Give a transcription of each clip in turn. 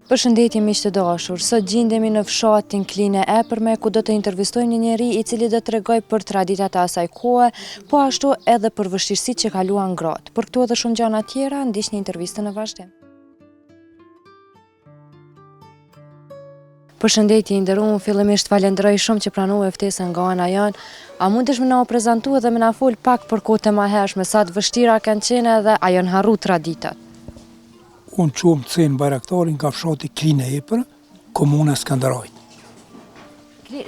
Përshëndetje miq të dashur, sot gjendemi në fshatin Klinë e Epërme ku do të intervistojmë një njeri i cili do të tregoj për traditat e asaj kohe, po ashtu edhe për vështirësitë që kaluan gratë. Për këto edhe shumë gjëra tjera, ndiqni intervistën në vazhdim. Përshëndetje, i nderuar, fillimisht falenderoj shumë që pranove ftesën nga ana jonë. A mundesh më na u prezantua dhe më na fol pak për kohët e mëhershme, sa të vështira kanë qenë dhe a janë harru traditat? Unë qumë të cenë bajraktarin nga fshati Klinë e Epër, komuna Skënderaj.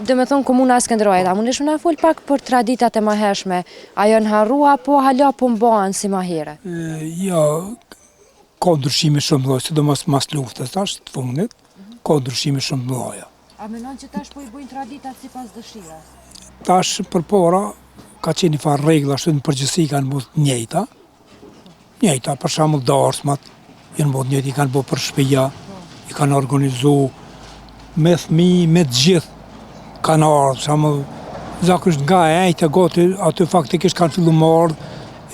Dhe me thonë komuna Skënderaj, a mundesh më na fol pak për traditat e mëhershme, a janë harrua apo hala po mbahen si më herët? Ja, ka ndryshime shumë mëdha, sidomos mas luftës tash të fundit, ka ndryshime shumë mëdha. A mendon që tash po i bëjnë traditat sipas dëshirës? Tash përpara ka qenë një farë rregulla, ashtu në përgjithësi kanë bërë të njëjta, për shembull darsmat janë bërë njëjtë, i kanë bërë për shtëpia, i kanë organizu me fëmijë, me të gjithë kanë ardhur, për shembull zakonisht nga ejtë gati aty faktikisht kanë filluar më ardh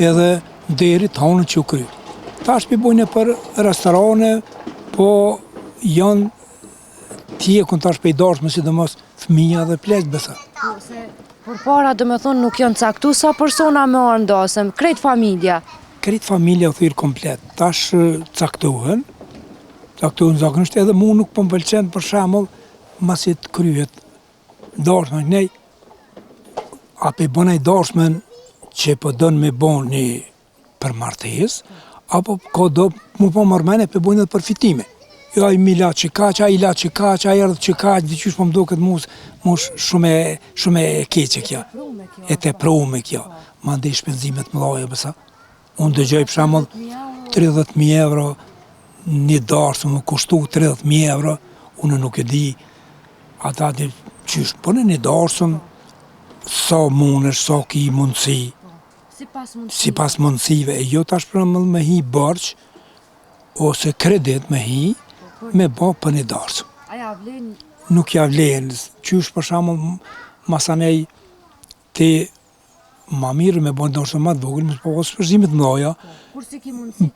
edhe deri tonë që u kry. Tash i bojnë për restorane, po janë tjekun tash për i darsme, sidomos fëmija dhe plesht besa. Përpara do me thonë nuk janë caktu sa persona me ardhasëm, krejt familja. Krejt familja u thirë komplet, tash caktohen zakonisht edhe mu nuk po m'pëlqen për shembull masi të kryhet darsmen, nej, a pe bënaj darsmen që po don me bon një për martesë, apo ka do mu po marrmene pe bojnë edhe për fitime. Jo ai mi la që kaq, ai la që kaq, ai erdh që kaq, diqysh po m'duket mush shumë e keqe kjo. E teprume kjo. Mandej shpenzimet mëdha besa. Unë dëgjoj për shembull 30.000 euro një darsë më kushtu 30.000 euro, unë nuk e di ata di qysh, po në një darsëm sa mundesh, sa ki mundësi, sipas mundësive, e jo tash për shembull me hi borx ose kredit me hi, me bë për një darsëm. Nuk ja vlen, qysh për shembull masanej ti ma mirë me bënë darsëm ma të vogël, me pas shpërzimet mëdha.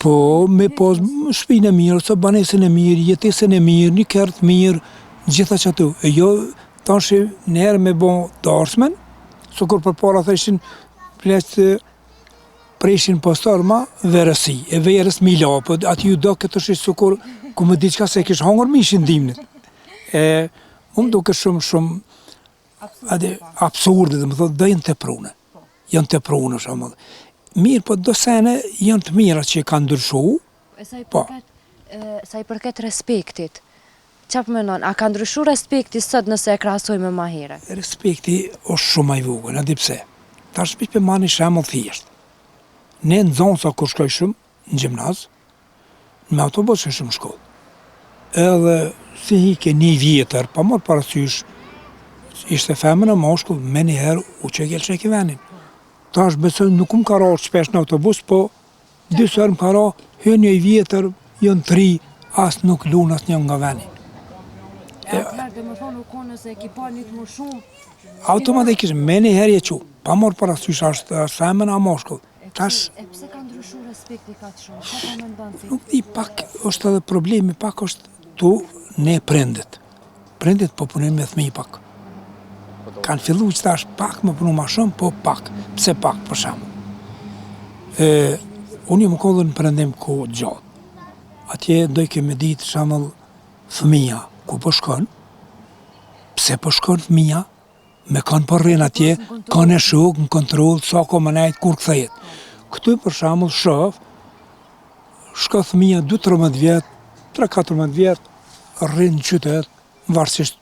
Po, me pas shpinë e mirë, ose banesën e mirë, jetesën e mirë, një kertë mirë, gjitha që atu. E jo, tash njerë me bënë darsmen, so kur përpara theshin, preshin postarma verësi, e verës mila, po ati ju do këtë shi sukur, ku më diqka se kish hangër mishin dimnit. Unë duke shumë absurde, dhe më thotë, dhe jenë të prune. Janë të prunë shumë. Mirë, po do sene janë të mira që kanë ndryshu. Sa i përket respektit, qa përmenon, a ka ndryshu respekti sot nëse e krahasoj me ma herët? Respekti është shumë i vogël, a di pse. Tash për mani shembull thjesht. Ne në zonë sa kur shkoj shumë në gjimnaz, me autobus që shumë shkollë. Edhe si hike një vjetër, pa mërë parasysh, ishte femën e moshkull, me njëherë u që gjelë që venin. Tash besoj nuk më ka ra shpesh në autobus, po disër më ka ra, një i vjetër, janë 3, as nuk lun as një nga veni. Automatikisht, me një herë e që, pa morë parasysh është femën a moshkull. Tash, e pse ka ndryshu respekti ka të shumë? Qa ka me ndonë? Nuk di, pak është edhe problemi, pak është tu ne prendet. Prendet po punim me thmi pak. Kanë fillu që tash pak më punu ma shumë, po pak. Pse pak, për shembull. Unë jë më kodhë në prendim ko gjatë. Atje doj ke me ditë shembull fëmija, ku po shkon, pse po shkon fëmija, me kanë për rrinë atje, kanë e shuk, në kontrol, sa ko më nejtë, kur këthejet. Këtu për shembull shof, shka fëmija 2-13 vjetë, 3-14 vjetë, rrinë në qytet, varësisht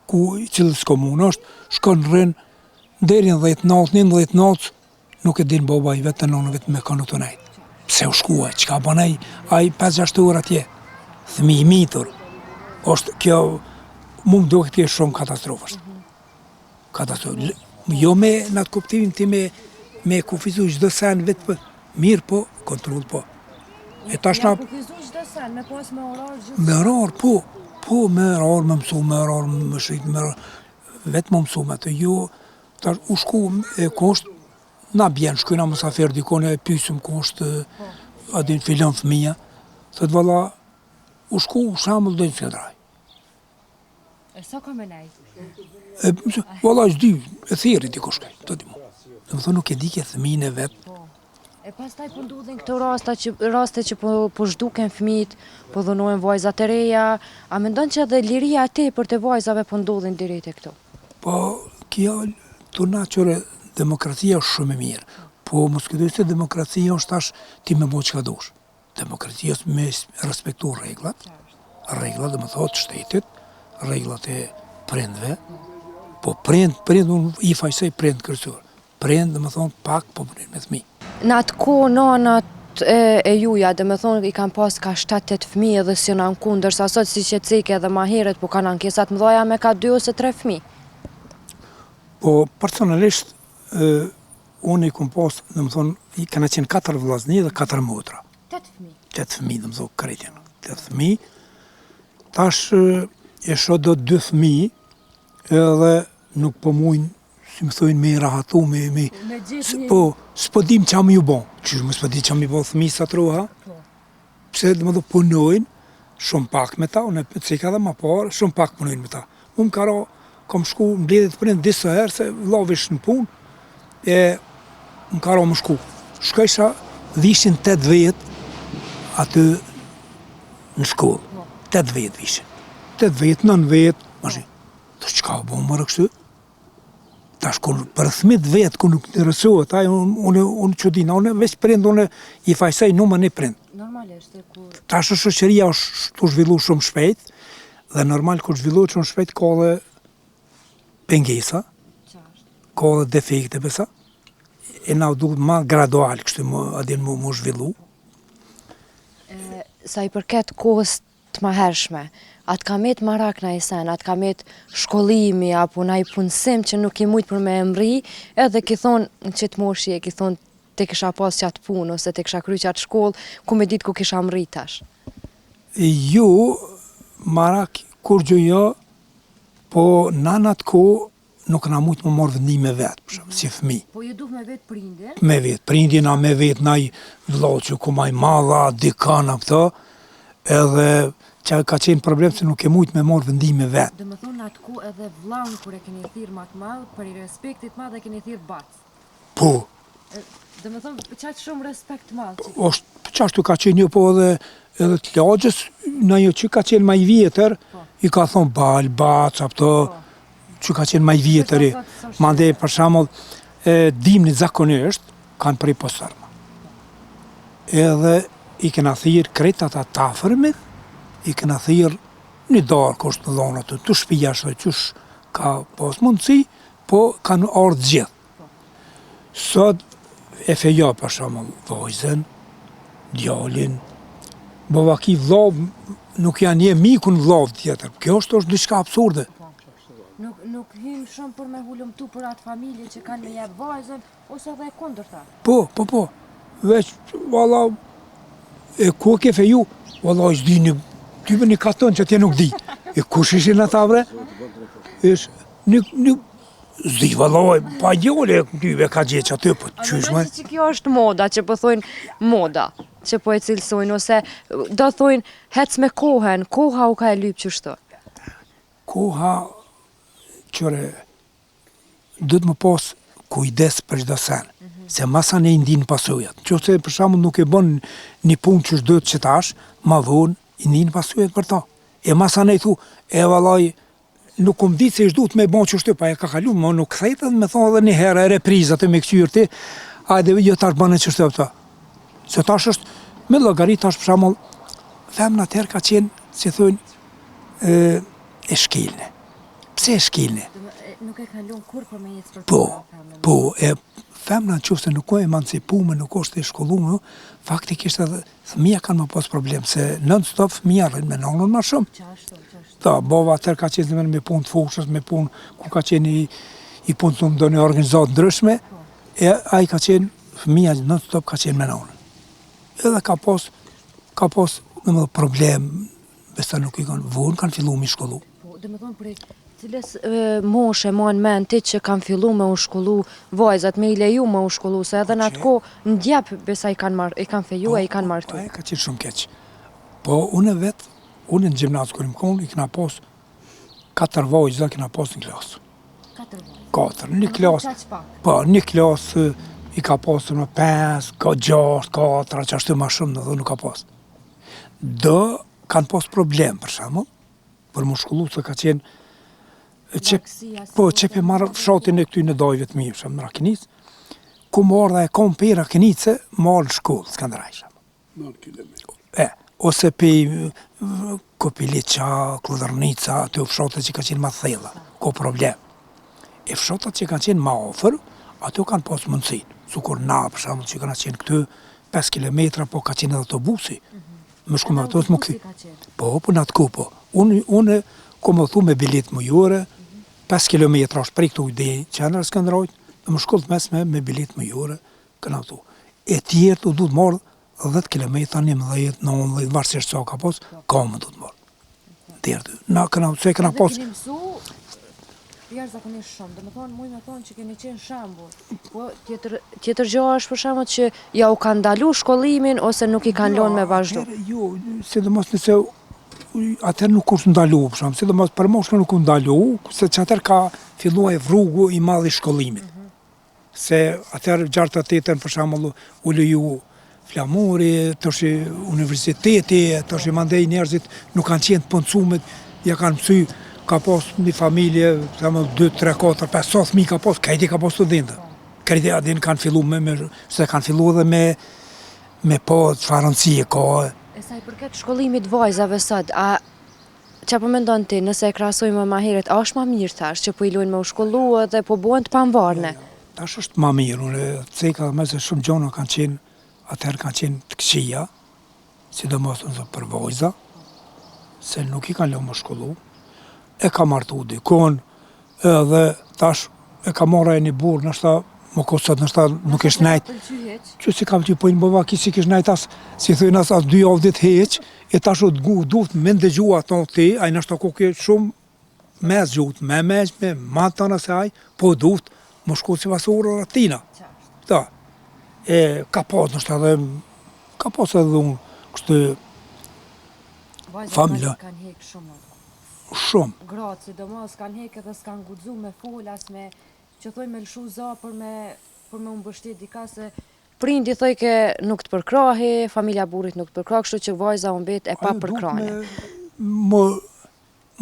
ku i cilës komunë është, shkon rrinë, deri në 10-11 natë, nuk e din baba i vetë të nonë vetë me kanë të nejtë. Pse u shkua, qka banaj, a i 5-6 orë atje, thëmi i mitur, është kjo, mu më duke t'je shumë katastrofështë. Jo me në atë kuptimin ti me kufizu çdo sen vetë për mirë po, kontrol po. E tash na kufizu çdo sen, me pas me orar gjithë. Me orar po me orar, me mësu, me orar, me shrit, me orar. Vetë më mësu me të jo, tash u shku e kosht, na bjen, shkojna mësafer dikone, e pysëm kosht, adin filon fëmija, thët valla, u shku shambull dojnë Fjedraj. E sa ka me nej? Valla është di, e thiri di kushkaj, të di mu. Dhe më thonë nuk e di ke thëmin e vetë. E pastaj po ndodhin këto raste që po zhduken fëmijët, po dhunohen vajzat e reja, a mendon që edhe liria e tepërt të vajzave po ndodhin deri te këto? Po, kjo të qëre demokracia është shumë e mirë, po mos këtoj se demokracia është tash ti me bo që ka dosh. Demokracia është me respektu reglat dhe më thotë shtetit, reglat e prindve, po prind unë i fajsej prind kërësur. Prind dhe më thonë pak po punin me thmi. Në atë kohë nanat e juja, dhe me thonë i kanë pas ka 7-8 fëmijë dhe si janë ku, ndërsa sot si që ceke edhe ma heret, po kanë ankesat mëdhaja me ka 2 ose 3 fëmijë. Po personalisht, unë i kom pas, dhe më thonë, i kanë qenë 4 vllazni dhe 4 motra. 8 fëmijë? 8 fëmijë, dhe më thonë kretjen. 8 fëmijë. Tash e shoh do 2 fëmijë, edhe nuk po mujnë, si më thojnë, me i rahatu, po, s'po dim qa më ju bon. Qysh më s'po di qa më ju bon fëmijë sa troha? Pse dhe më dhe punojnë, shumë pak me ta, unë e cika dhe ma parë, shumë pak punojnë me ta. Unë kara, kom shku, mbledhet për një disë herë, se lavish në punë, e më kara më shku. Shkojsha, vishin 8 vetë aty në shkollë. 8 vetë vishin. 8 vetë, 9 vetë, mashi. Të qka bo më rëkështu? Tash, për thmit vetë, ku nuk të rësohet, unë që dina, unë veç prind, unë i fajsej numën e prind. Normalisht, e kur... Tash, shoqëria është të zhvillu shumë shpejt, dhe normal, kur zhvillu shumë shpejt, ka dhe pengesa, ka dhe defekte, besa, e na duhet ma gradual, kështu adin mu zhvillu. Sa i përket kohës të mahershme, atë ka met marak na i sen, atë ka met shkollimi, apo na i punësim që nuk i mujtë për me emri, edhe ki thonë në qëtë moshje, ki thonë te kisha pas qatë punë, ose te kisha kry qatë shkollë, ku me ditë ku kisha mri tash? Jo, marak kur gjë jo, po nanat ko nuk na mujtë më morë vendime vetë, për shumë, si fëmi. Po ju duh me vetë prindin? Me vetë prindin, a me vetë na i vlau që ku maj madha, dikana këto, edhe që ka qenë problem se nuk e mujtë me morë vendime vetë. Dhe më thonë atë ku edhe vlaun kër e keni thirë matë madhë, për i respektit madhë e keni thirë batës. Po. Dhe më thonë, qatë shumë respekt madhë. Qashtu ka qenë një po edhe të lagjës, në jo që ka qenë maj vjetër, i ka thonë bal, bac, apëto, që ka qenë maj vjetëri. Mande, për shamull, dimni zakonisht, kanë prej posërma. Edhe i kena thirë kretat atë tafërmit, i kena thirë një darë kështë në dhonat të shpija shë qësh ka pas mundësi, po kanë ardhë gjithë. Sot e feja për shamull vajzen, djallin, bavaki vllav, nuk janë një mikun vllav tjetër. Kjo është diçka absurde. Nuk hymë shumë për me hullumtu për atë familje që kanë me jebë vajzen, ose dhe e kondërta? Po. Veç, valla, e ku ke feju, valla, është di një katon që tje nuk di. E kush ishin ata bre? Zdi, valla, pa gjole, dyve ka gjeq aty, po qysh me? Që kjo është moda, që po thojnë moda, që po e cilësojnë, ose do thojnë hec me kohen, koha u ka e lypë qështu? Koha, qëre, dhëtë më pas kujdes për çdo sen, se masa ne i ndinë pasojat. Qëse për shembull nuk e bën një punë që shdohet që tash, ma vonë i ndinë pasojat për ta. E masa ne i thu, e vallaj, nuk kom ditë se i shduhet me bon që shtu, pa e ka kalu, më nuk thejtë dhe me thonë edhe një herë e reprizat e me këqyrë ti, ajde jo tash bënë që shtu e pëta. Se tash është, me llogarit tash për shembull, femna atëherë ka qenë, si thonë, e shkelne. Pse e shkelne? Nuk e kalon kur për me jetë Po, e femna në qofë se nuk o emancipume, nuk është e shkollume, faktikisht edhe fëmija kanë më pas problem, se non-stop fëmija rrën me nonën më shumë. Ta, bova atër ka qenë me punë të fushës, me punë ku ka qenë i punë të më një organizatë ndryshme, e a i ka qenë, fëmija non-stop ka qenë me nonën. Edhe ka pas në më problem, besta nuk i kanë vonë, kanë fillu me shkollu. Dhe me thonë prej cilës moshe ma në men ti që kanë fillu me u shkollu vajzat, me i leju me u shkollu, se edhe në atë ko në djep besa i kanë feju e i kanë martu. Po, e ka qenë shumë keq. Po, unë vetë, Unë në gjimnaz kërë më konë, i këna pas 4 vajza këna pas në klasë. 4 vajza? 4, një klasë. Qaq pak? Po, një klasë i ka pasur në 5, ka 6, 4, që ashtu ma shumë dhe nuk ka pas. Do kanë pas problem, për shembull, për më shkollu se ka qenë qepi marrë fshatin e këty në dajve të mi, në Rakinicë, ku marrë dhe e kom për Rakinice, marrë në shkollë, Skanderaj. Ose për Kopiliqa, Kludërnica, aty fshatet që ka qenë ma thella, ko problem. E fshatat që kanë qenë ma ofër, ato kanë pas mundësin. Sukur na, për shembull, që kanë qenë këtu 5 kilometra, po ka qenë edhe autobusi. Më shku me autobus më këthi. Po në atë ku, po. Unë, ku më thu me bilet më jure, 5 kilometra është prej këtu i dhe qendra Skanderajt, dhe më shkollë të mesme me bilet më jure, këna thu. E tjerë të du të marrë 10 kilometra, 11, 19, varsisht sa ka pas, ka më du të marrë. Na këna, se këna pas... Jashtë zakonisht shumë, dhe më thonë, muj me thonë që keni qenë shembull, po tjetër gjë është për shembull që ja u kanë ndalu shkollimin ose nuk i kanë lënë me vazhdu? Jo, sidomos nëse atëherë nuk është ndalu, për shembull, sidomos për moshkën nuk u ndalu, se që atëherë ka filluar rrugu i madh i shkollimit. Se atëherë 68-ën për shembull u leju flamuri, toshi universiteti, toshi mandej njerëzit nuk kanë qenë të punësumit, ja kanë mësy. Ka pas një familje, 2, 3, 4, 5, sa fëmijë ka pas, krejti ka pas studentë. Krejti adin kanë fillu se kanë fillu edhe me po çfarë rëndësie ka. E sa i përket shkollimit vajzave sot, a çfarë po mendon ti, nëse e krahasojmë më herët, a është më mirë tash që po i lujnë me u shkollu dhe po bëhen të pavarne? Tash është më mirë, unë ceka me se shumë gjona kanë qenë, atëherë kanë qenë të këqija, sidomos për vajza, se nuk i kanë lënë më shkollu. E ka martu dikon, edhe tash e ka marra e një burë, nështë më kosët, nështë nuk ishtë najtë. Që si kam që pojnë bëva, kisi kishtë najtë asë, si thujnë asë 2 javë dit heq, e tash o duft me ndëgjua ato ti, a i nështë ako ke shumë me zgjut, me matë të nëse aj, po duft më shku si vasorë ratina. Ta, e ka pas nështë edhe, ka pas edhe unë kështë familja. Kanë hek shumë. Shumë. Gratë, sidomos, kanë hek edhe s'kanë guxu me folas, me që thoj me lëshu za për me umbështet dika se prindi thoj ke nuk të përkrahi, familja burrit nuk të përkrahi, kështu që vajza u mbet e pa përkrahje.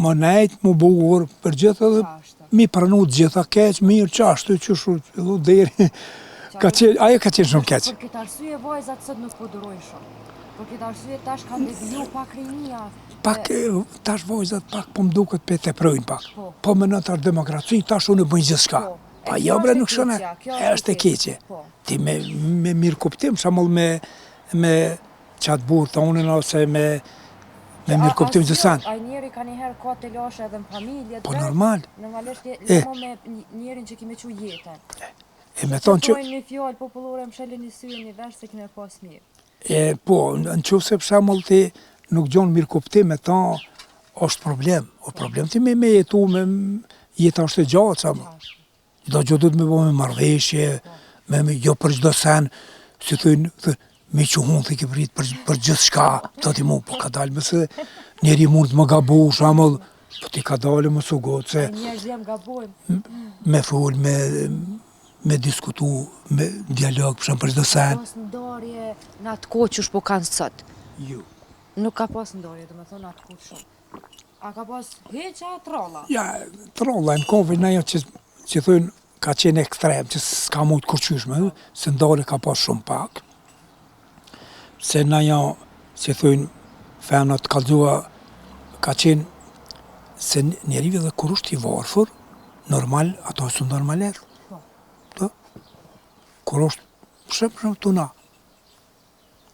Më nejtë, më bugur, për gjithë edhe mi pranu të gjitha keq, mirë qashtu, që shu fillu deri, ajo ka qenë shumë keq. Për këtë arsye vajzat sot nuk po durojnë shumë. Për këtë arsye tash kanë deviju pak rinia. Pak, tash vajzat pak po m'duket pe të projnë pak. Po me në tërë demokraci, tash unë bëjnë gjithë shka. Pa jo bre nuk shone, e është e keqe. Ti me mirë kuptim, shamull me qatë burë të unën, ose me mirë kuptim gjithësan. A njeri ka njëherë ka të lashe edhe në familje, po normal. Normalisht lemo me njerin që kime që jetën. E me thonë që... Që një fjallë popullore më shëllë një syë një vesh se kime pas mirë. Po, në qëfë se për shamull ti nuk gjonë mirë kuptim e ta, është problem. O problem ti me jetu, me jeta është e gjatë, shamull. Do gjë du të me bo me marveshje, jo për gjdo sen, si thujnë, me që hunë të ke prit për gjithë shka, të ti mu, po ka dalë mëse njeri mund të më gabu, shamull, po ti ka dalë më su gotë, se... Njerëz jam gabojmë. Me full, me diskutu, me dialog, për çdo sen. Pas ndarje në atë kohë që shpo kanë sot? Jo. Nuk ka pas ndarje, dhe me thonë atë kohë shumë. A ka pas heqa trolla? Ja, trolla, në kohë në ajo që thujnë ka qenë ekstrem, që s'ka mujtë kurqyshme, se ndarje ka pas shumë pak. Se në ajo, që thujnë, femnat kallëzua, ka qenë, se njerive dhe kur është i varfër, normal, ato së normalet. Kur është shumë të na.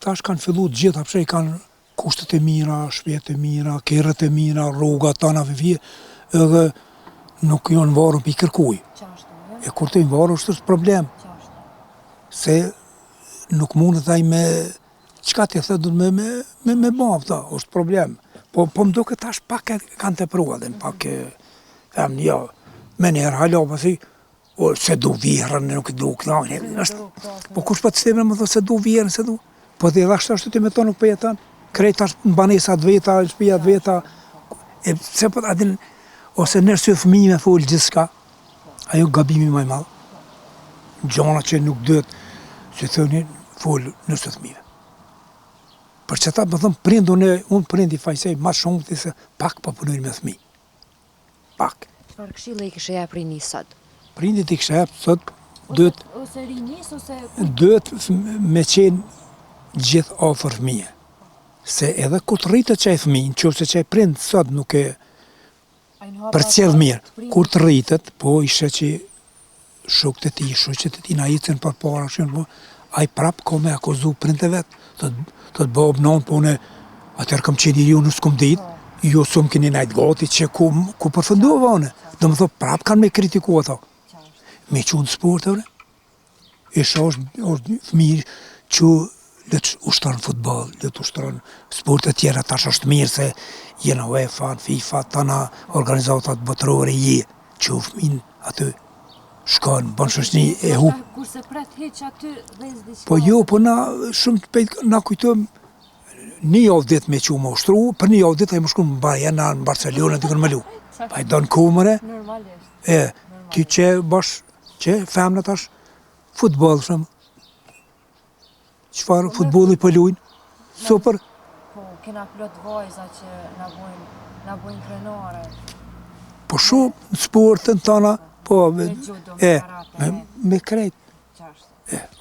Tash kanë fillu të gjitha, përse i kanë kushtet e mira, shpjet e mira, kerët e mira, rruga, tana vivje, edhe nuk jonë varën për i kërkuj. E kur të i varën është problem. Se nuk mundet aj me, qka të the du me bavë ta, është problem. Po më duke tash pak kanë të prua dhe pak femnë, ja, me njerë hala, pasi, se du vjerën, nuk du këthane. Po kush pa të stemre më thë se du vjerën, se du. Po dhe edhe ashtë ti me to nuk për jetan. krejt tash në banesa të veta, në shtëpia të veta, e pse po adin, ose nëse fëmijë me fol gjithçka, ajo gabimi më i madh. Gjona që nuk duhet, që thoni, fol nëse fëmijë. Për që ta më thëmë prindu unë prindi fajsej ma shumë të se pak po punojnë me fëmijë. Pak. Çfarë këshilla i kishe jep rini sot? Prindit i kishe jep sot, duhet Ose rinis, ose... me qenë gjithë afër fëmijë. Se edhe kur të rritet qaj fëmijë, në qoftë se qaj prind sot nuk e përcjell mirë. Kur të rritet, po ishe që shokët e tij, shoqet e tij na ecën përpara, ai prap ka me akuzu prindë vetë. Thot bab non, po une atër kam qenë ju nuk s'kom ditë, ju s'om keni najtë gati që ku përfëndova une. Do më thot prap kanë me kritiku ato. Me qunë sport, isha është fëmijë që letë ushtron futbol, letë ushtron sport e tjera, tash është mirë se jena UEFA, FIFA, tana organizatat botërore që fëmijën aty shkon, bon shoqni e hu. Kurse pret heq aty dhe s'di Po jo, po na shumë të pejt na kujtojmë një javë ditë me që më ushtru, për një javë ditë e më shku në Bayern, në Barcelona, dikën më lu. Pa i donë kumëre, ty që bash, që femnët tash, futbol shumë. Qëfar futboli për lujnë, super. Po, kena plot vajza që na bojnë krenare. Po shumë në sportën tana, po, me krejt.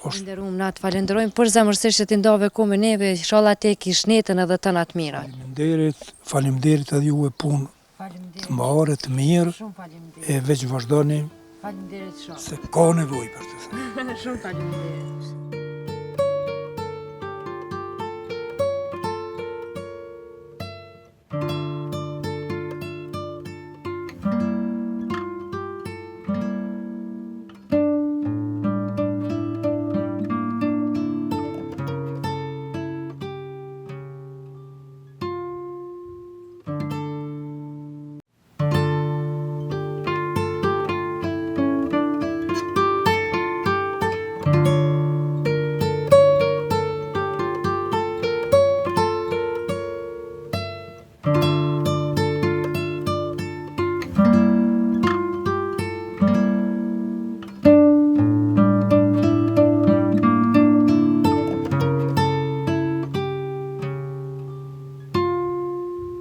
Falenderum, na të falenderojmë për zemërsisht që t'i ndave ko me neve, inshallah te kish netën edhe të natë mirat. Faleminderit edhe ju e punë të mbarë, të mirë, e veç vazhdoni, se ka nevoj për të thënë. Shumë faleminderit.